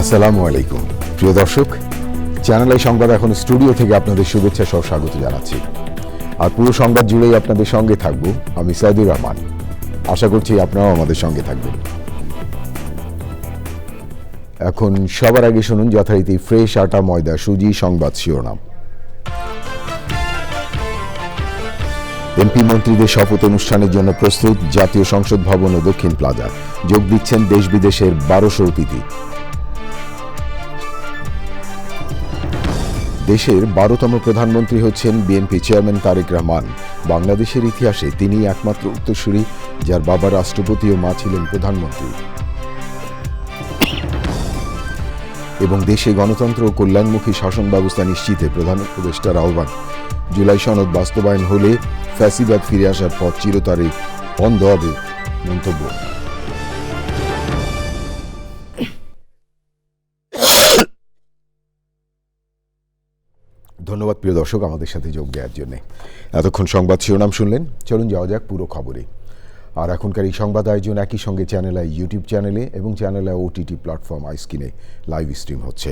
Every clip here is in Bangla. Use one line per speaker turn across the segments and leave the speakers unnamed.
আসসালামু আলাইকুম প্রিয় দর্শক, চ্যানেল আই সংবাদ এখন স্টুডিও থেকে আপনাদের শুভেচ্ছা সহ স্বাগত জানাচ্ছি। আর পুরো সংবাদ জুড়েই আপনাদের সঙ্গে থাকব আমি সাইদুর রহমান। আশা করছি আপনারাও আমাদের সঙ্গে থাকবেন। এখন সবার আগে শুনুন যথারীতি ফ্রেশ আটা ময়দা সুজি সংবাদ শিরোনাম। এমপি মন্ত্রীদের শপথ অনুষ্ঠানের জন্য প্রস্তুত জাতীয় সংসদ ভবন ও দক্ষিণ প্লাজা। যোগ দিচ্ছেন দেশ বিদেশের 1200 অতিথি। দেশের 12তম প্রধানমন্ত্রী হচ্ছেন বিএনপি চেয়ারম্যান তারেক রহমান। বাংলাদেশের ইতিহাসে তিনিই একমাত্র উত্তরসূরি যার বাবা রাষ্ট্রপতি ও মা ছিলেন প্রধানমন্ত্রী। এবং দেশে গণতন্ত্র ও কল্যাণমুখী শাসন ব্যবস্থা নিশ্চিতে প্রধান উপদেষ্টার আহ্বান। জুলাই সনদ বাস্তবায়ন হলে ফ্যাসিবাদ ফিরে আসার পথ চিরতরে বন্ধ হবে মন্তব্য। ধন্যবাদ প্রিয় দর্শক আমাদের সাথে যোগ দেওয়ার জন্য। এতক্ষণ সংবাদ শিরোনাম শুনলেন, চলুন যাওয়া যাক পুরো খবরে। আর এখনকার এই সংবাদ আয়োজন একই সঙ্গে চ্যানেল আই ইউটিউব চ্যানেলে এবং চ্যানেল আই ওটিটি প্ল্যাটফর্ম আইস্ক্রিনে লাইভ স্ট্রিম হচ্ছে।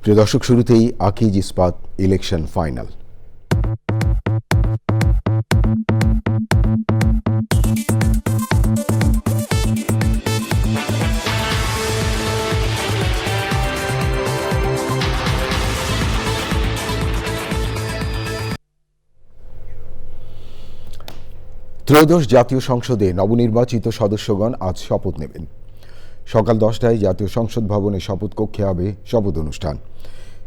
প্রিয় দর্শক, শুরুতেই আকিজ ইস্পাত ইলেকশন ফাইনাল। ত্রয়োদশ জাতীয় সংসদে নবনির্বাচিত সদস্যগণ আজ শপথ নেবেন। সকাল 10টায় জাতীয় সংসদ ভবনে শপথ কক্ষে হবে শপথ অনুষ্ঠান।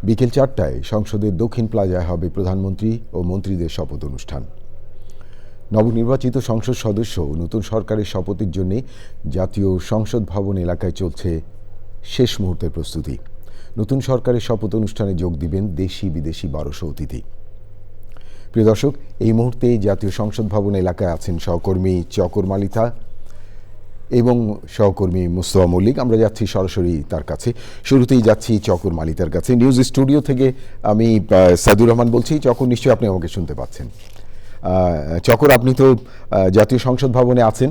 বিকেল 4টায় সংসদের দক্ষিণ প্লাজায় হবে প্রধানমন্ত্রী ও মন্ত্রীদের শপথ অনুষ্ঠান। নবনির্বাচিত সংসদ সদস্য ও নতুন সরকারের শপথের জন্য জাতীয় সংসদ ভবন এলাকায় চলছে শেষ মুহূর্তের প্রস্তুতি। নতুন সরকারের শপথ অনুষ্ঠানে যোগ দিবেন দেশি বিদেশি 1200 অতিথি। প্রিয় দর্শক, এই মুহূর্তে জাতীয় সংসদ ভবন এলাকায় আছেন সহকর্মী চকর মালিথা এবং সহকর্মী মুস্তফা মল্লিক। আমরা যাচ্ছি সরাসরি তার কাছে। শুরুতেই যাচ্ছি চকর মালিতার কাছে। নিউজ স্টুডিও থেকে আমি সাইদুর রহমান বলছি। চকর, নিশ্চয়ই আপনি আমাকে শুনতে পাচ্ছেন। চকর, আপনি তো জাতীয় সংসদ ভবনে আছেন।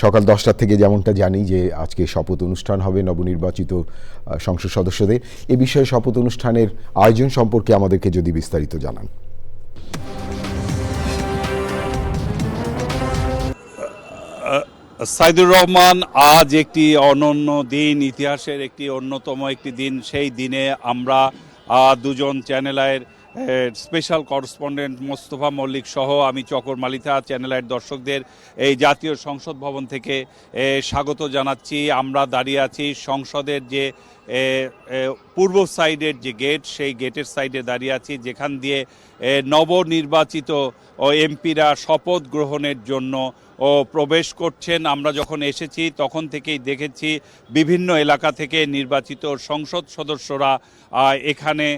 সকাল 10টা থেকে যেমনটা জানি যে আজকে শপথ অনুষ্ঠান হবে নবনির্বাচিত সংসদ সদস্যদের। এ বিষয়ে শপথ অনুষ্ঠানের আয়োজন সম্পর্কে আমাদেরকে যদি বিস্তারিত জানান।
সাইদুর রহমান, আজ একটি অনন্য দিন, ইতিহাসের একটি অন্যতম একটি দিন। সেই দিনে আমরা দুজন চ্যানেল আইয়ের স্পেশাল করেসপন্ডেন্ট মোস্তফা মল্লিক সহ আমি চকর মালিথা চ্যানেল আইয়ের দর্শকদের এই জাতীয় সংসদ ভবন থেকে স্বাগত জানাচ্ছি। আমরা দাঁড়িয়ে আছি সংসদের যে পূর্ব সাইডের যে গেট, সেই গেটের সাইডে দাঁড়িয়ে আছি, যেখান দিয়ে নবনির্বাচিত এমপিরা শপথ গ্রহণের জন্য প্রবেশ করছেন। আমরা যখন এসেছি তখন থেকেই দেখেছি বিভিন্ন এলাকা থেকে নির্বাচিত সংসদ সদস্যরা এখানে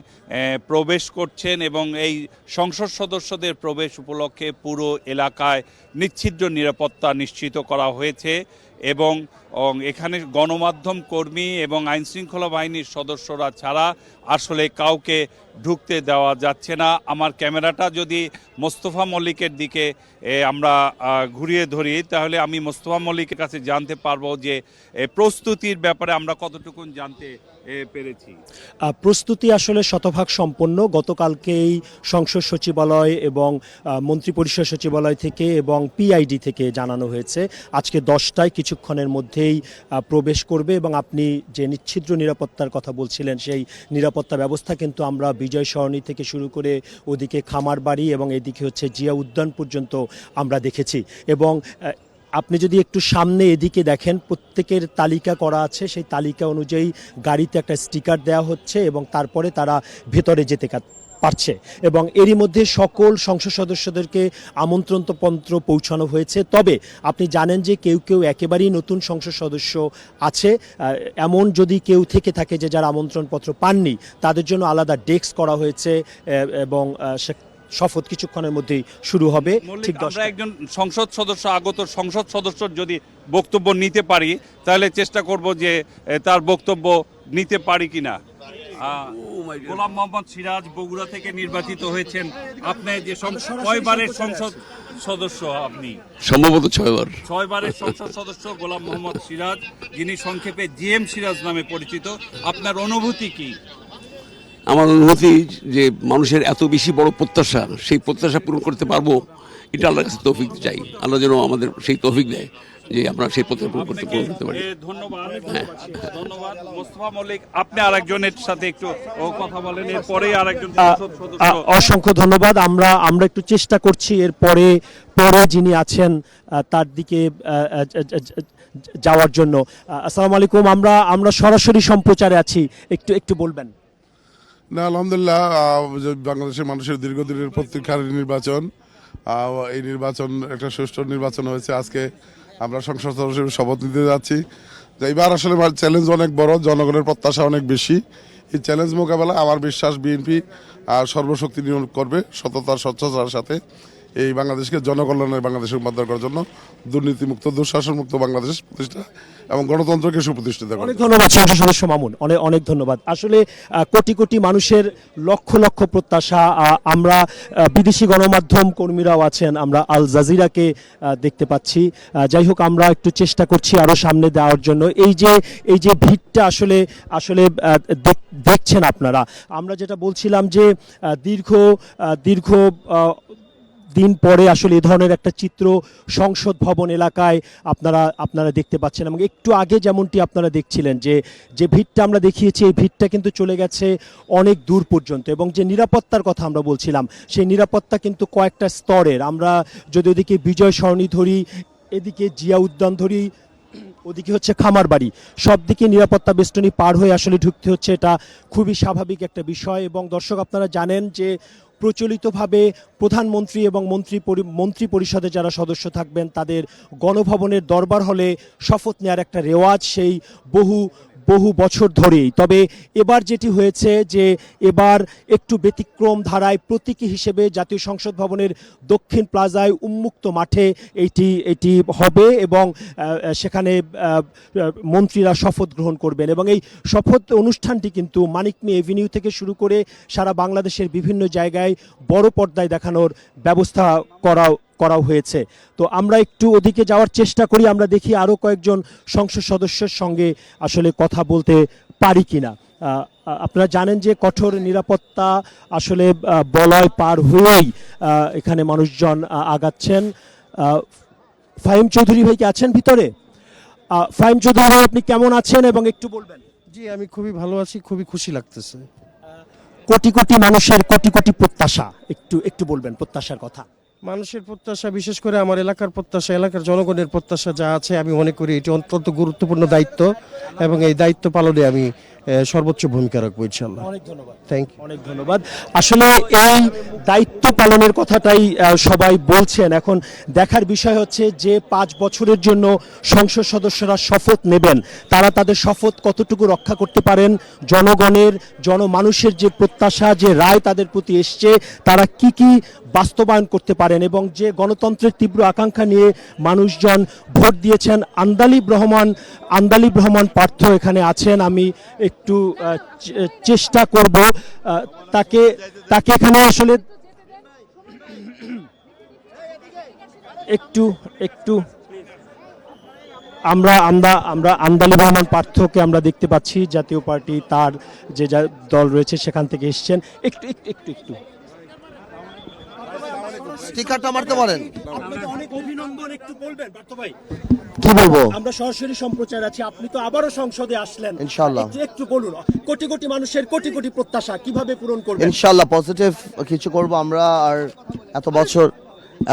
প্রবেশ করছেন এবং এই সংসদ সদস্যদের প্রবেশ উপলক্ষে পুরো এলাকায় নিচ্ছিদ্র নিরাপত্তা নিশ্চিত করা হয়েছে এবং এখানে গণমাধ্যম কর্মী এবং আইনশৃঙ্খলা বাহিনীর সদস্যরা ছাড়া আসলে কাউকে ঢুকতে দেওয়া যাচ্ছে না। আমার ক্যামেরাটা যদি মোস্তফা মল্লিকের দিকে আমরা ঘুরিয়ে ধরি, তাহলে আমি মোস্তফা মল্লিকের কাছে জানতে পারবো যে প্রস্তুতির ব্যাপারে আমরা কতটুকু জানতে পেরেছি।
প্রস্তুতি আসলে শতভাগ সম্পন্ন। গতকালকেই সংসদ সচিবালয় এবং মন্ত্রিপরিষদ সচিবালয় থেকে এবং পিআইডি থেকে জানানো হয়েছে আজকে 10টায় কিছুক্ষণের মধ্যেই প্রবেশ করবে এবং আপনি যে নিচ্ছিদ্র নিরাপত্তার কথা বলছিলেন সেই নিরাপত্তা ব্যবস্থা কিন্তু আমরা বিজয় সরণি থেকে শুরু করে ওদিকে খামারবাড়ি এবং এদিকে হচ্ছে জিয়া উদ্যান পর্যন্ত আমরা দেখেছি। এবং আপনি যদি একটু সামনে এদিকে দেখেন, প্রত্যেকের তালিকা করা আছে। সেই তালিকা অনুযায়ী গাড়িতে একটা স্টিকার দেওয়া হচ্ছে এবং তারপরে তারা ভেতরে যেতে পারছে। এবং এরই মধ্যে সকল সংসদ সদস্যদেরকে আমন্ত্রণপত্র পৌঁছানো হয়েছে। তবে আপনি জানেন যে কেউ কেউ একেবারেই নতুন সংসদ সদস্য আছে, এমন যদি কেউ থেকে থাকে যে যারা আমন্ত্রণপত্র পাননি, তাদের জন্য আলাদা ডেস্ক করা হয়েছে এবং শপথ কিছুক্ষণের মধ্যেই শুরু হবে। ঠিক
আমরা একজন সংসদ সদস্য, আগত সংসদ সদস্যর যদি বক্তব্য নিতে পারি তাহলে চেষ্টা করব যে তার বক্তব্য নিতে পারি কিনা। গোলাম মোহাম্মদ সিরাজ বগুড়া থেকে নির্বাচিত হয়েছেন। আপনি যে কয়বারের সংসদ সদস্য? আপনি
সম্ভবত 6 বার।
6 বারের সংসদ সদস্য গোলাম মোহাম্মদ সিরাজ, যিনি সংক্ষেপে জিএম সিরাজ নামে পরিচিত। আপনার অনুভূতি কি?
আমার অনুভূতি যে মানুষের এত বেশি বড় প্রত্যাশা, সেই প্রত্যাশা পূরণ করতে পারবো, এটা আল্লাহর কাছে তৌফিক চাই। আল্লাহ যেন আমাদের সেই তৌফিক দেয় যে আমরা সেই প্রত্যাশা পূরণ করতে পারি।
ধন্যবাদ। ধন্যবাদ মোস্তফা মল্লিক। আপনি আরেকজনের সাথে একটু কথা বলেন, এরপরেই আরেকজন সংসদ সদস্য।
অসংখ্য ধন্যবাদ। আমরা একটু চেষ্টা করছি পরে যিনি আছেন তার দিকে যাওয়ার জন্য। আসসালামু আলাইকুম, আমরা সরাসরি সম্প্রচারে আছি, একটু বলবেন।
না, আলহামদুলিল্লাহ, বাংলাদেশের মানুষের দীর্ঘদিনের প্রতীক্ষার নির্বাচন, এই নির্বাচন একটা সুষ্ঠু নির্বাচন হয়েছে। আজকে আমরা সংসদ সদস্য হিসেবে শপথ নিতে যাচ্ছি। এবার আসলে চ্যালেঞ্জ অনেক বড়, জনগণের প্রত্যাশা অনেক বেশি। এই চ্যালেঞ্জ মোকাবেলা আমার বিশ্বাস বিএনপি সর্বশক্তি নিয়োগ করবে, সততার স্বচ্ছতার সাথে এই বাংলাদেশকে জনকল্যাণের বাংলাদেশে রূপান্তর করার জন্য দুর্নীতিমুক্ত, দুঃশাসনমুক্ত বাংলাদেশ প্রতিষ্ঠা এবং গণতন্ত্রকে সুপ্রতিষ্ঠিত করা।
অনেক ধন্যবাদ সংসদ সদস্য মামুন, অনেক ধন্যবাদ। আসলে কোটি কোটি মানুষের লক্ষ লক্ষ প্রত্যাশা। আমরা বিদেশি গণমাধ্যম কর্মীরাও আছেন, আমরা আল জাজিরাকে দেখতে পাচ্ছি। যাই হোক, আমরা একটু চেষ্টা করছি আরো সামনে দেওয়ার জন্য। এই যে ভিড়টা আসলে দেখছেন আপনারা। আমরা যেটা বলছিলাম যে দীর্ঘ দিন পরে আসলে এই ধরনের একটা চিত্র সংসদ ভবন এলাকায় আপনারা দেখতে পাচ্ছেন। এবং একটু আগে যেমনটি আপনারা দেখছিলেন যে ভিড়টা আমরা দেখিয়েছি, এই ভিড়টা কিন্তু চলে গেছে অনেক দূর পর্যন্ত। এবং যে নিরাপত্তার কথা আমরা বলছিলাম, সেই নিরাপত্তা কিন্তু কয়েকটা স্তরের। আমরা যদি ওদিকে বিজয় সরণি ধরি, এদিকে জিয়া উদ্যান ধরি, ওদিকে হচ্ছে খামারবাড়ি, সব দিকে নিরাপত্তা বেষ্টনী পার হয়ে আসলে ঢুকতে হচ্ছে। এটা খুবই স্বাভাবিক একটা বিষয়। এবং দর্শক, আপনারা জানেন যে প্রচলিতভাবে প্রধানমন্ত্রী এবং মন্ত্রী পরিষদে যারা সদস্য থাকবেন তাদের গণভবনের দরবার হলে শপথ নেওয়ার একটা রেওয়াজ সেই বহু বছর ধরেই। তবে এবার যেটি হয়েছে যে এবার একটু ব্যতিক্রম ধারায় প্রতীকী হিসেবে জাতীয় সংসদ ভবনের দক্ষিণ প্লাজায় উন্মুক্ত মাঠে এটি হবে এবং সেখানে মন্ত্রীরা শপথ গ্রহণ করবেন। এবং এই শপথ অনুষ্ঠানটি কিন্তু মানিক মিয়া এভিনিউ থেকে শুরু করে সারা বাংলাদেশের বিভিন্ন জায়গায় বড় পর্দায় দেখানোর ব্যবস্থা করা হয়েছে। তো আমরা একটু ওদিকে যাওয়ার চেষ্টা করি, আমরা দেখি আরও কয়েকজন সংসদ সদস্যের সঙ্গে আসলে কথা বলতে পারি কিনা। আপনারা জানেন যে কঠোর নিরাপত্তা আসলে বলয় পার হয়েই এখানে মানুষজন আগাচ্ছেন। ফাহিম চৌধুরী ভাই কি আছেন ভিতরে? ফাহিম চৌধুরী ভাই, আপনি কেমন আছেন এবং একটু বলবেন?
জি, আমি খুবই ভালো আছি, খুবই খুশি লাগতেছে।
কোটি কোটি মানুষের কোটি কোটি প্রত্যাশা, একটু বলবেন প্রত্যাশার কথা।
মানুষের প্রত্যাশা, বিশেষ করে আমার এলাকার প্রত্যাশা, এলাকার জনগণের প্রত্যাশা যা আছে, আমি মনে করি এটি অত্যন্ত গুরুত্বপূর্ণ দায়িত্ব এবং এই দায়িত্ব পালনে আমি সর্বোচ্চ ভূমিকা রাখবো ইনশাআল্লাহ।
অনেক ধন্যবাদ।
Thank you.
অনেক ধন্যবাদ। আসলে এই দায়িত্ব পালনের কথাটাই সবাই বলছেন। এখন দেখার বিষয় হচ্ছে যে 5 বছরের জন্য সংসদ সদস্যরা শপথ নেবেন, তারা তাদের শপথ কতটুকু রক্ষা করতে পারেন। জনমানুষের যে প্রত্যাশা, যে রায় তাদের প্রতি এসছে, তারা কি বাস্তবায়ন করতে পারেন। এবং যে গণতন্ত্রের তীব্র আকাঙ্ক্ষা নিয়ে মানুষজন ভোট দিয়েছেন। আন্দালিব রহমান পার্থ এখানে আছেন, আমি একটু চেষ্টা করব তাকে এখানে আসলে একটু আমরা আন্দালিব রহমান পার্থকে আমরা দেখতে পাচ্ছি, জাতীয় পার্টি তার যে দল রয়েছে সেখান থেকে এসছেন। একটু
স্টিকারটা মারতে পারেন।
আপনাকে অনেক অভিনন্দন, একটু বলবেন পার্থ ভাই?
কি বলবো?
আমরা সরাসরি সম্প্রচার আছি, আপনি তো আবারও সংসদে আসলেন,
ইনশাআল্লাহ
একটু বলুন কোটি কোটি মানুষের কোটি কোটি প্রত্যাশা কিভাবে পূরণ করবেন?
ইনশাআল্লাহ পজিটিভ কিছু করব আমরা। আর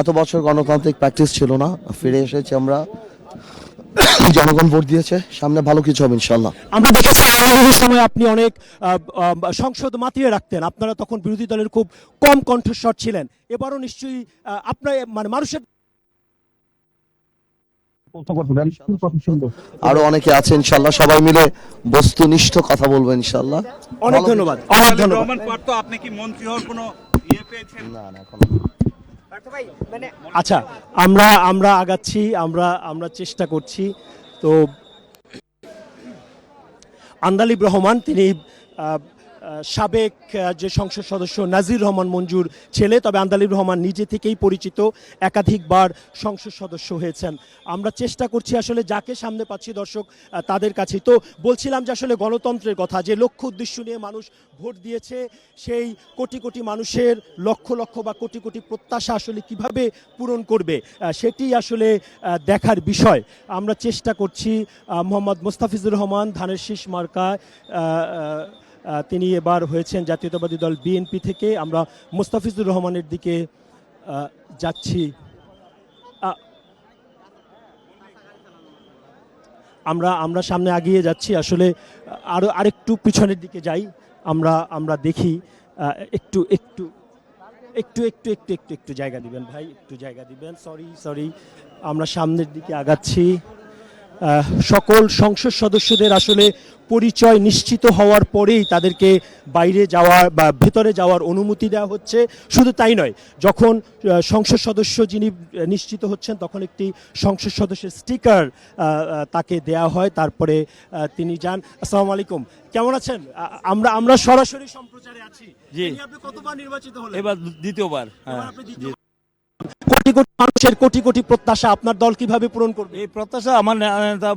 এত বছর গণতান্ত্রিক প্র্যাকটিস ছিল না, ফিরে এসেছি আমরা, জনগণ ভোট দিয়েছে, সামনে ভালো কিছু হবে ইনশাআল্লাহ।
আমরা দেখেছি আওয়ামী লীগের সময় আপনি অনেক সংসদ মাতিয়ে রাখতেন, আপনারা তখন বিরোধী দলের খুব কম কণ্ঠস্বর ছিলেন। এবারও নিশ্চয়ই আপনার মানুষের
আরো অনেকে আছে ইনশাআল্লাহ, সবাই মিলে বস্তুনিষ্ঠ কথা বলবো ইনশাআল্লাহ।
অনেক ধন্যবাদ।
রহমান পার্থ, আপনি কি মন্ত্রী হওয়ার কোনো পেয়েছেন?
না এখন।
আচ্ছা, আমরা আগাচ্ছি, আমরা চেষ্টা করছি। তো আন্দালিব রহমান তিনি সাবেক যে সংসদ সদস্য নাজির রহমান মঞ্জুর ছেলে, তবে আন্দালিব রহমান নিজে থেকেই পরিচিত, একাধিকবার সংসদ সদস্য হয়েছেন। আমরা চেষ্টা করছি আসলে যাকে সামনে পাচ্ছি দর্শক তাদের কাছেই। তো বলছিলাম যে আসলে গণতন্ত্রের কথা, যে লক্ষ্য উদ্দেশ্য নিয়ে মানুষ ভোট দিয়েছে, সেই কোটি কোটি মানুষের লক্ষ লক্ষ বা কোটি কোটি প্রত্যাশা আসলে কিভাবে পূরণ করবে সেটি আসলে দেখার বিষয়। আমরা চেষ্টা করছি। মোহাম্মদ মোস্তাফিজুর রহমান ধানের শীষ মার্কায়, তিনি এবার হয়েছেন জাতীয়তাবাদী দল বিএনপি থেকে। আমরা মোস্তাফিজুর রহমানের দিকে যাচ্ছি। আমরা সামনে আগিয়ে যাচ্ছি, আসলে আরেকটু পিছনের দিকে যাই। আমরা দেখি একটু একটু একটু একটু একটু একটু একটু জায়গা দিবেন ভাই, একটু জায়গা দিবেন। সরি, আমরা সামনের দিকে আগাচ্ছি। সকল সংসদ সদস্যদের আসলে পরিচয় নিশ্চিত হওয়ার পরেই তাদেরকে বাইরে যাওয়ার বা ভেতরে যাওয়ার অনুমতি দেওয়া হচ্ছে। শুধু তাই নয়, যখন সংসদ সদস্য যিনি নিশ্চিত হচ্ছেন তখন একটি সংসদ সদস্যের স্টিকার তাকে দেয়া হয়, তারপরে তিনি যান। আসসালামু আলাইকুম, কেমন আছেন? আমরা সরাসরি সম্প্রচারে আছি।
জি।
আপনি কতবার নির্বাচিত হলেন?
এবার দ্বিতীয়বার। হ্যাঁ,
এবার আপনি কোটি কোটি মানুষের কোটি কোটি প্রত্যাশা আপনার দল কিভাবে পূরণ করবে?
এই প্রত্যাশা আমার নেতা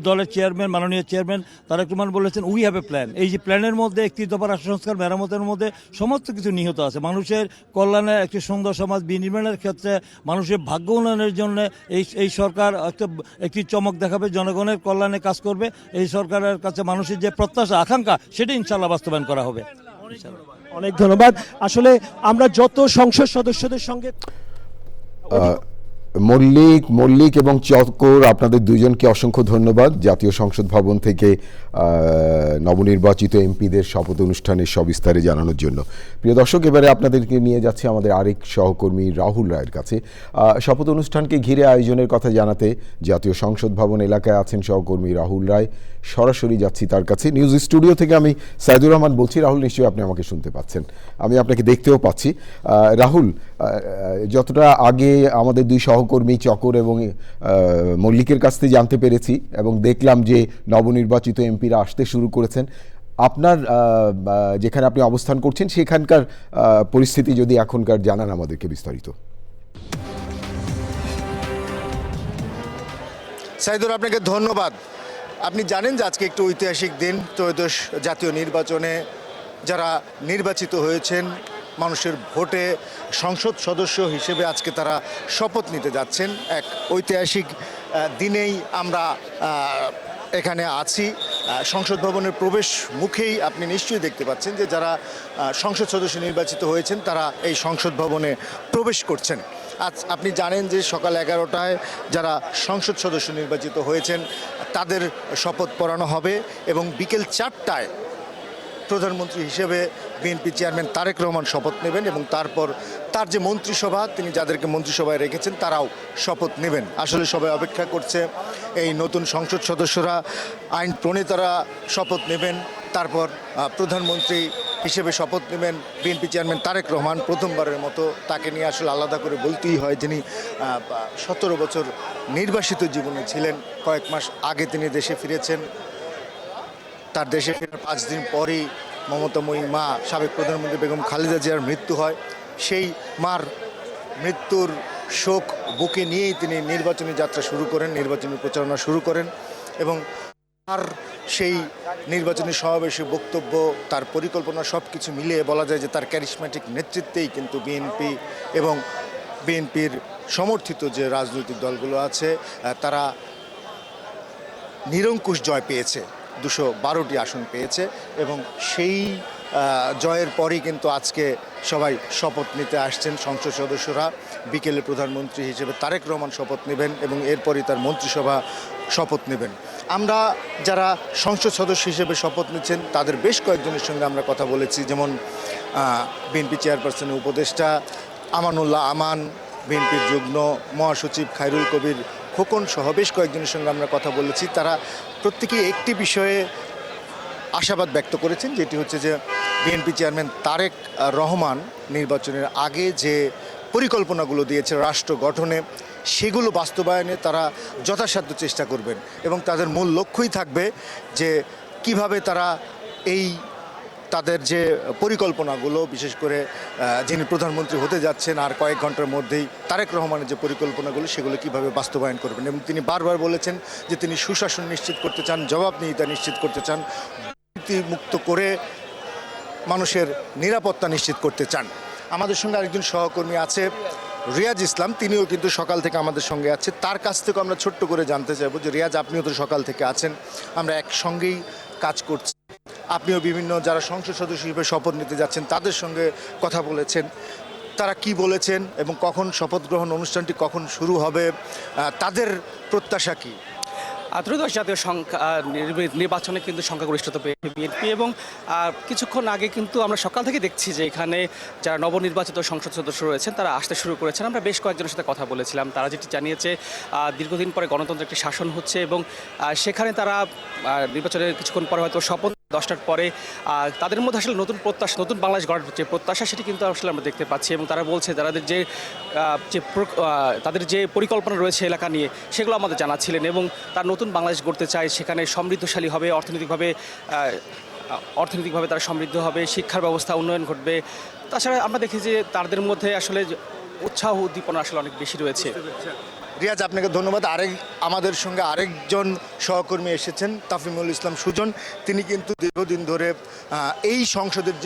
দলের চেয়ারম্যান, মাননীয় চেয়ারম্যান তারেক রহমান বলেছেন উই হ্যাভ এ প্ল্যান। এই যে প্ল্যানের মধ্যে 31 দফা রাষ্ট্র সংস্কার মেরামতের মধ্যে সমস্ত কিছু নিহিত আছে। মানুষের কল্যাণে, একটি সুন্দর সমাজ বিনির্মাণের ক্ষেত্রে, মানুষের ভাগ্য উন্নয়নের জন্য এই সরকার একটি চমক দেখাবে, জনগণের কল্যাণে কাজ করবে। এই সরকারের কাছে মানুষের যে প্রত্যাশা, আকাঙ্ক্ষা, সেটা ইনশাল্লাহ বাস্তবায়ন করা হবে।
অনেক ধন্যবাদ। আসলে আমরা যত সংসদ সদস্যদের সঙ্গে
মল্লিক এবং চক্কর, আপনাদের দুইজনকে অসংখ্য ধন্যবাদ জাতীয় সংসদ ভবন থেকে নবনির্বাচিত এমপিদের শপথ অনুষ্ঠানের সবিস্তারে জানানোর জন্য। প্রিয় দর্শক, এবারে আপনাদেরকে নিয়ে যাচ্ছে আমাদের আরেক সহকর্মী রাহুল রায়ের কাছে। শপথ অনুষ্ঠানকে ঘিরে আয়োজনের কথা জানাতে জাতীয় সংসদ ভবন এলাকায় আছেন সহকর্মী রাহুল রায়। সরাসরি যাচ্ছি তার কাছে। নিউজ স্টুডিও থেকে আমি সাইদুর রহমান বলছি। রাহুল, নিশ্চয়ই আপনি আমাকে শুনতে পাচ্ছেন, আমি আপনাকে দেখতেও পাচ্ছি। রাহুল, যতটা আগে আমাদের দুই সহকর্মী চকর এবং মল্লিকের কাছ থেকে জানতে পেরেছি এবং দেখলাম যে নবনির্বাচিত এমপিরা আসতে শুরু করেছেন, আপনার যেখানে আপনি অবস্থান করছেন সেখানকার পরিস্থিতি যদি এখনকার জানান আমাদেরকে বিস্তারিত।
সাইদুর, আপনাকে ধন্যবাদ। আপনি জানেন যে আজকে একটি ঐতিহাসিক দিন। ত্রয়োদশ জাতীয় নির্বাচনে যারা নির্বাচিত হয়েছেন মানুষের ভোটে সংসদ সদস্য হিসেবে আজকে তারা শপথ নিতে যাচ্ছেন। এক ঐতিহাসিক দিনেই আমরা এখানে আছি। সংসদ ভবনের প্রবেশ মুখেই আপনি নিশ্চয়ই দেখতে পাচ্ছেন যে যারা সংসদ সদস্য নির্বাচিত হয়েছেন তারা এই সংসদ ভবনে প্রবেশ করছেন। আজ আপনি জানেন যে সকাল 11টায় যারা সংসদ সদস্য নির্বাচিত হয়েছেন তাদের শপথ পড়ানো হবে এবং বিকেল 4টায় প্রধানমন্ত্রী হিসেবে বিএনপি চেয়ারম্যান তারেক রহমান শপথ নেবেন এবং তারপর তার যে মন্ত্রিসভা, তিনি যাদেরকে মন্ত্রিসভায় রেখেছেন তারাও শপথ নেবেন। আসলে সবাই অপেক্ষা করছে এই নতুন সংসদ সদস্যরা, আইন প্রণেতারা শপথ নেবেন, তারপর প্রধানমন্ত্রী হিসেবে শপথ নেবেন বিএনপি চেয়ারম্যান তারেক রহমান। প্রথমবারের মতো তাকে নিয়ে আসলে আলাদা করে বলতেই হয়, যিনি 17 বছর নির্বাসিত জীবনে ছিলেন। কয়েক মাস আগে তিনি দেশে ফিরেছেন। তার দেশে ফেরার 5 দিন পরেই মমতাময়ী মা সাবেক প্রধানমন্ত্রী বেগম খালেদা জিয়ার মৃত্যু হয়। সেই মার মৃত্যুর শোক বুকে নিয়েই তিনি নির্বাচনী যাত্রা শুরু করেন, নির্বাচনী প্রচারণা শুরু করেন এবং তার সেই নির্বাচনী সমাবেশে বক্তব্য, তার পরিকল্পনা সব কিছু মিলিয়ে বলা যায় যে তার ক্যারিসম্যাটিক নেতৃত্বেই কিন্তু বিএনপি এবং বিএনপির সমর্থিত যে রাজনৈতিক দলগুলো আছে তারা নিরঙ্কুশ জয় পেয়েছে, 212টি আসন পেয়েছে এবং সেই জয়ের পরেই কিন্তু আজকে সবাই শপথ নিতে আসছেন সংসদ সদস্যরা। বিকেলে প্রধানমন্ত্রী হিসেবে তারেক রহমান শপথ নেবেন এবং এরপরই তার মন্ত্রিসভা শপথ নেবেন। আমরা যারা সংসদ সদস্য হিসেবে শপথ নিচ্ছেন তাদের বেশ কয়েকজনের সঙ্গে আমরা কথা বলেছি, যেমন বিএনপি চেয়ারপারসনের উপদেষ্টা আমানুল্লাহ আমান, বিএনপির যুগ্ম মহাসচিব খায়রুল কবির খোকন সহ বেশ কয়েকজনের সঙ্গে আমরা কথা বলেছি। তারা প্রত্যেকেই একটি বিষয়ে আশাবাদ ব্যক্ত করেছেন, যেটি হচ্ছে যে বিএনপি চেয়ারম্যান তারেক রহমান নির্বাচনের আগে যে পরিকল্পনাগুলো দিয়েছে রাষ্ট্র গঠনে, সেগুলো বাস্তবায়নে তারা যথাসাধ্য চেষ্টা করবেন এবং তাদের মূল লক্ষ্যই থাকবে যে কিভাবে তারা এই তাদের যে পরিকল্পনাগুলো, বিশেষ করে যিনি প্রধানমন্ত্রী হতে যাচ্ছেন আর কয়েক ঘন্টার মধ্যেই তারেক রহমানের যে পরিকল্পনাগুলো সেগুলো কিভাবে বাস্তবায়ন করবেন। এবং তিনি বারবার বলেছেন যে তিনি সুশাসন নিশ্চিত করতে চান, জবাবদিহিতা নিশ্চিত করতে চান, মুক্ত করে মানুষের নিরাপত্তা নিশ্চিত করতে চান। আমাদের সঙ্গে আরেকজন সহকর্মী আছে রিয়াজ ইসলাম, তিনিও কিন্তু সকাল থেকে আমাদের সঙ্গে আছে। তার কাছ থেকে আমরা ছোট্ট করে জানতে চাইবো যে রিয়াজ, আপনিও তো সকাল থেকে আছেন, আমরা একসঙ্গেই কাজ করছি, আপনিও বিভিন্ন যারা সংসদ সদস্য হিসেবে শপথ নিতে যাচ্ছেন তাদের সঙ্গে কথা বলেছেন, তারা কি বলেছেন এবং কখন শপথ গ্রহণ অনুষ্ঠানটি কখন শুরু হবে, তাদের প্রত্যাশা কী?
ত্রয়োদশ জাতীয় নির্বাচনে কিন্তু সংখ্যাগরিষ্ঠতা পেয়েছে বিএনপি এবং কিছুক্ষণ আগে কিন্তু আমরা সকাল থেকে দেখছি যে এখানে যারা নবনির্বাচিত সংসদ সদস্য রয়েছেন তারা আসতে শুরু করেছেন। আমরা বেশ কয়েকজনের সাথে কথা বলেছিলাম, তারা যেটি জানিয়েছে দীর্ঘদিন পরে গণতন্ত্রের একটি শাসন হচ্ছে এবং সেখানে তারা নির্বাচনের কিছুক্ষণ পরে হয়তো শপথ 10টার পরে তাদের মধ্যে আসলে নতুন প্রত্যাশা, নতুন বাংলাদেশ গড়ার যে প্রত্যাশা সেটি কিন্তু আসলে আমরা দেখতে পাচ্ছি। এবং তারা বলছে তাদের যে পরিকল্পনা রয়েছে এলাকা নিয়ে সেগুলো আমাদের জানাচ্ছিলেন এবং তার নতুন বাংলাদেশ গড়তে চায়, সেখানে সমৃদ্ধশালী হবে, অর্থনৈতিকভাবে তারা সমৃদ্ধ হবে, শিক্ষার ব্যবস্থা উন্নয়ন ঘটবে। তাছাড়া আমরা দেখি যে তাদের মধ্যে আসলে উৎসাহ উদ্দীপনা আসলে অনেক বেশি রয়েছে।
রিয়াজ, আপনাকে ধন্যবাদ। আমাদের সঙ্গে আরেকজন সহকর্মী এসেছেন, তাফিমুল ইসলাম সুজন। তিনি কিন্তু দীর্ঘদিন ধরে এই সংসদের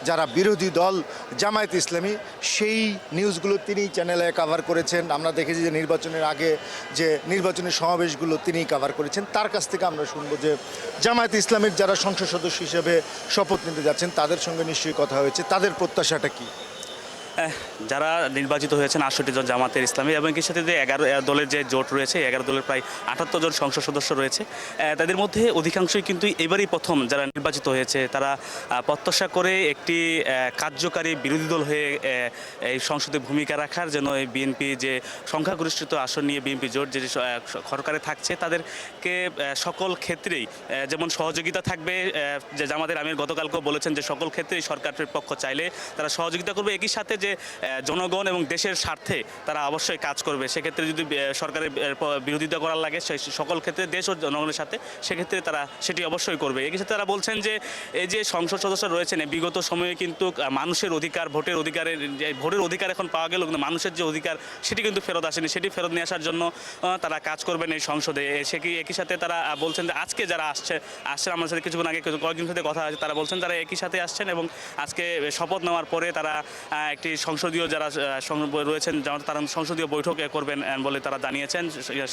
যারা বিরোধী দল জামায়াত ইসলামী, সেই নিউজগুলো তিনি চ্যানেলে কভার করেছেন। আমরা দেখেছি যে নির্বাচনের আগে যে নির্বাচনের সমাবেশগুলো তিনিই কভার করেছেন। তার কাছ থেকে আমরা শুনবো যে জামায়াত ইসলামের যারা সংসদ সদস্য হিসেবে শপথ নিতে যাচ্ছেন তাদের সঙ্গে নিশ্চয়ই কথা হয়েছে, তাদের প্রত্যাশাটা কী?
যারা নির্বাচিত হয়েছেন 68 জন জামাতের ইসলামী এবং এর সাথে যে 11 দলের যে জোট রয়েছে, 11 দলের প্রায় 78 জন সংসদ সদস্য রয়েছে, তাদের মধ্যে অধিকাংশই কিন্তু এবারই প্রথম যারা নির্বাচিত হয়েছে। তারা প্রত্যাশা করে একটি কার্যকারী বিরোধী দল হয়ে এই সংসদে ভূমিকা রাখার জন্য এই বিএনপি যে সংখ্যাগরিষ্ঠিত আসন নিয়ে বিএনপি জোট যে সরকারে থাকছে তাদেরকে সকল ক্ষেত্রেই যেমন সহযোগিতা থাকবে, যে জামাতের আমির গতকালকেও বলেছেন যে সকল ক্ষেত্রেই সরকারের পক্ষ চাইলে তারা সহযোগিতা করবে, একই সাথে যে জনগণ এবং দেশের স্বার্থে তারা অবশ্যই কাজ করবে। সেক্ষেত্রে যদি সরকারের বিরোধিতা করার লাগে সেই সকল ক্ষেত্রে দেশ ও জনগণের সাথে, সেক্ষেত্রে তারা সেটি অবশ্যই করবে। একই সাথে তারা বলছেন যে এই যে সংসদ সদস্য রয়েছেন বিগত সময়ে কিন্তু মানুষের অধিকার, ভোটের অধিকার এখন পাওয়া গেল, কিন্তু মানুষের যে অধিকার সেটি কিন্তু ফেরত আসেনি, সেটি ফেরত নিয়ে আসার জন্য তারা কাজ করবেন এই সংসদে। একই সাথে তারা বলছেন যে আজকে যারা আসছেন আমার সাথে কিছুক্ষণ আগে কয়েকজনের সাথে কথা আছে, তারা বলছেন তারা একই সাথে আসছেন এবং আজকে শপথ নেওয়ার পরে তারা একটি সংসদীয় যারা রয়েছেন তারা সংসদীয় বৈঠক করবেন বলে তারা জানিয়েছেন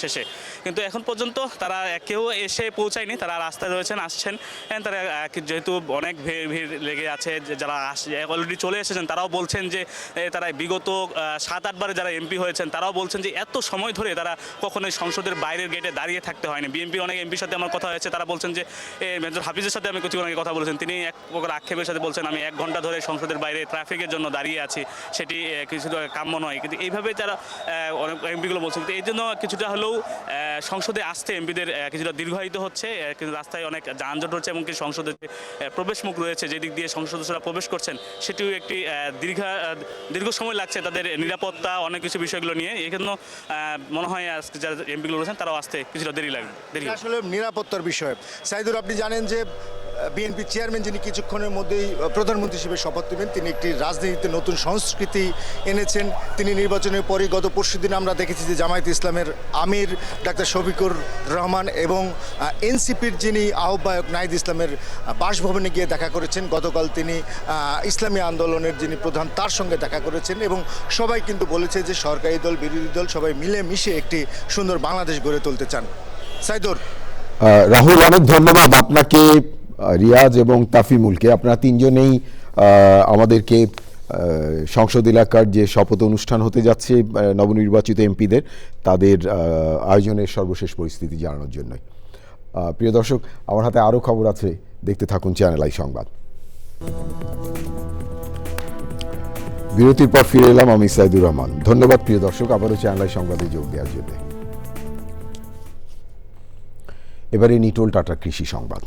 শেষে। কিন্তু এখন পর্যন্ত তারা কেউ এসে পৌঁছায়নি, তারা রাস্তায় রয়েছেন, আসছেন। তারা যেহেতু অনেক ভিড় লেগে আছে, যারা অলরেডি চলে এসেছেন তারাও বলছেন যে তারা বিগত 7-8 বারে যারা এমপি হয়েছেন তারাও বলছেন যে এত সময় ধরে তারা কখনোই সংসদের বাইরের গেটে দাঁড়িয়ে থাকতে হয়নি। বিএনপি অনেক এমপির সাথে আমার কথা হয়েছে, তারা বলছেন যে মেজর হাফিজের সাথে আমি কিছুক্ষণ আগে কথা বলেছেন, তিনি এক প্রকার আক্ষেপের সাথে বলছেন আমি 1 ঘন্টা ধরে সংসদের বাইরে ট্রাফিকের জন্য দাঁড়িয়ে আছি, সেটি কিছুটা কাম্য নয়। কিন্তু এইভাবে যারা অনেক এমপিগুলো বলছেন, এই জন্য কিছুটা হলেও সংসদে আসতে এমপিদের কিছুটা দীর্ঘায়িত হচ্ছে, কিন্তু রাস্তায় অনেক যানজট হচ্ছে এবং কি সংসদের প্রবেশ মুখ রয়েছে যেদিক দিয়ে সংসদ সদস্যরা প্রবেশ করছেন সেটিও একটি দীর্ঘ সময় লাগছে তাদের নিরাপত্তা অনেক কিছু বিষয়গুলো নিয়ে। এই জন্য মনে হয় আজকে যারা এমপিগুলো রয়েছেন তারাও আসতে কিছুটা দেরি
আসলে নিরাপত্তার বিষয়। সাইদুর, আপনি জানেন যে বিএনপি চেয়ারম্যান যিনি কিছুক্ষণের মধ্যেই প্রধানমন্ত্রী হিসেবে শপথ নেবেন, তিনি একটি রাজনীতিতে নতুন সংস্কৃতি এনেছেন। তিনি নির্বাচনের পরই গত পরশুদিন আমরা দেখেছি যে জামায়াত ইসলামের আমির ডাক্তার শফিকুর রহমান এবং এনসিপির যিনি আহ্বায়ক নাহিদ ইসলামের বাসভবনে গিয়ে দেখা করেছেন। গতকাল তিনি ইসলামী আন্দোলনের যিনি প্রধান তার সঙ্গে দেখা করেছেন এবং সবাই কিন্তু বলেছে যে সরকারি দল বিরোধী দল সবাই মিলে মিশে একটি সুন্দর বাংলাদেশ গড়ে তুলতে চান। সাইদুর,
রাহুল, অনেক ধন্যবাদ আপনাকে, রিয়াজ এবং তাফিমুলকে। আপনারা তিনজনেই আমাদেরকে সংসদ এলাকার যে শপথ অনুষ্ঠান হতে যাচ্ছে নবনির্বাচিত এমপিদের, তাদের আয়োজনের সর্বশেষ পরিস্থিতি জানানোর জন্যই। প্রিয় দর্শক, আমার হাতে আরও খবর আছে, দেখতে থাকুন চ্যানেল আই সংবাদ। বিরতির পর ফিরে এলাম আমি সাইদুর রহমান। ধন্যবাদ প্রিয় দর্শক আবারও চ্যানেল আই সংবাদে যোগ দেওয়ার জন্য। এবারে নিটোল টাটা কৃষি সংবাদ।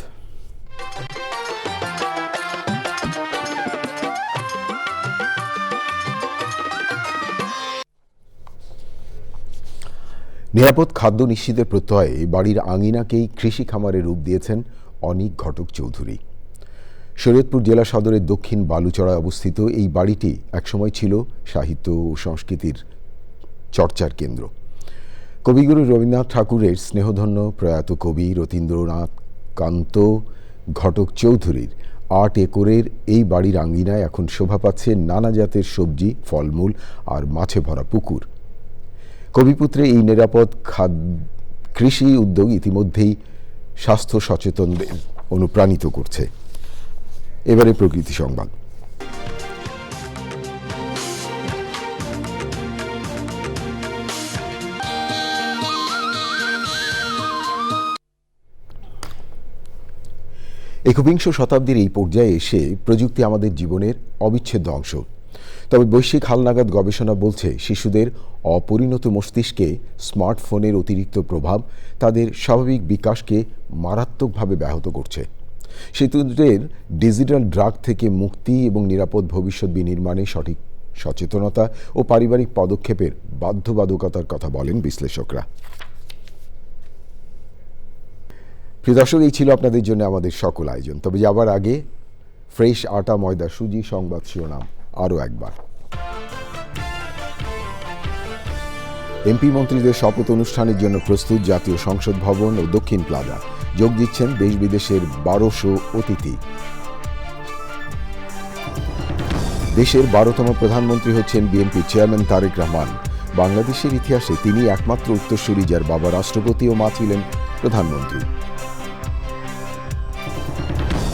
নিরাপদ খাদ্য নিশ্চিতের প্রত্যয়ে বাড়ির আঙিনাকেই কৃষি খামারে রূপ দিয়েছেন অনীক ঘটক চৌধুরী। শরীয়তপুর জেলা সদরের দক্ষিণ বালুচড়ায় অবস্থিত এই বাড়িটি একসময় ছিল সাহিত্য ও সংস্কৃতির চর্চার কেন্দ্র। কবিগুরু রবীন্দ্রনাথ ঠাকুরের স্নেহধন্য প্রয়াত কবি রতীন্দ্রনাথ কান্ত ঘটক চৌধুরীর ৮ একরের এই বাড়ির আঙ্গিনায় এখন শোভা পাচ্ছে নানা জাতের সবজি, ফলমূল আর মাছে ভরা পুকুর। কবিপুত্রে এই নিরাপদ কৃষি উদ্যোগ ইতিমধ্যেই স্বাস্থ্য সচেতনদের অনুপ্রাণিত করছে। এবারে প্রকৃতি সংবাদ। একবিংশ শতাব্দীর এই পর্যায়ে এসে প্রযুক্তি আমাদের জীবনের অবিচ্ছেদ্য অংশ। তবে বৈশ্বিক হালনাগাদ গবেষণা বলছে শিশুদের অপরিণত মস্তিষ্কে স্মার্টফোনের অতিরিক্ত প্রভাব তাদের স্বাভাবিক বিকাশকে মারাত্মকভাবে ব্যাহত করছে। শিশুদের ডিজিটাল ড্রাগ থেকে মুক্তি এবং নিরাপদ ভবিষ্যৎ বিনির্মাণে সঠিক সচেতনতা ও পারিবারিক পদক্ষেপের বাধ্যবাধকতার কথা বলেন বিশ্লেষকরা। প্রিয় দর্শক, এই ছিল আপনাদের জন্য আমাদের সকল আয়োজন। তবে যাবার আগে ফ্রেশ আটা, ময়দা, সুজি সংবাদ শিরোনাম আরও একবার। এমপি মন্ত্রীদের শপথ অনুষ্ঠানের জন্য প্রস্তুত জাতীয় সংসদ ভবন ও দক্ষিণ প্লাজা। যোগ দিচ্ছেন দেশ বিদেশের ১২০০ অতিথি। দেশের ১২তম প্রধানমন্ত্রী হচ্ছেন বিএনপি চেয়ারম্যান তারেক রহমান। বাংলাদেশের ইতিহাসে তিনি একমাত্র উত্তরসূরি যার বাবা রাষ্ট্রপতি ও মা ছিলেন প্রধানমন্ত্রী।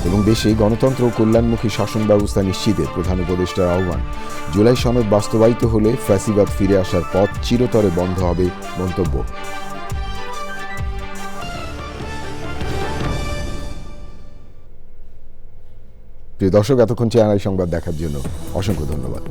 এবং দেশে গণতন্ত্র ও কল্যাণমুখী শাসন ব্যবস্থা নিশ্চিতে প্রধান উপদেষ্টার আহ্বান। জুলাই সনদ বাস্তবায়িত হলে ফ্যাসিবাদ ফিরে আসার পথ চিরতরে বন্ধ হবে মন্তব্য। প্রিয় দর্শক, এতক্ষণ চ্যানেল সংবাদ দেখার জন্য অসংখ্য ধন্যবাদ।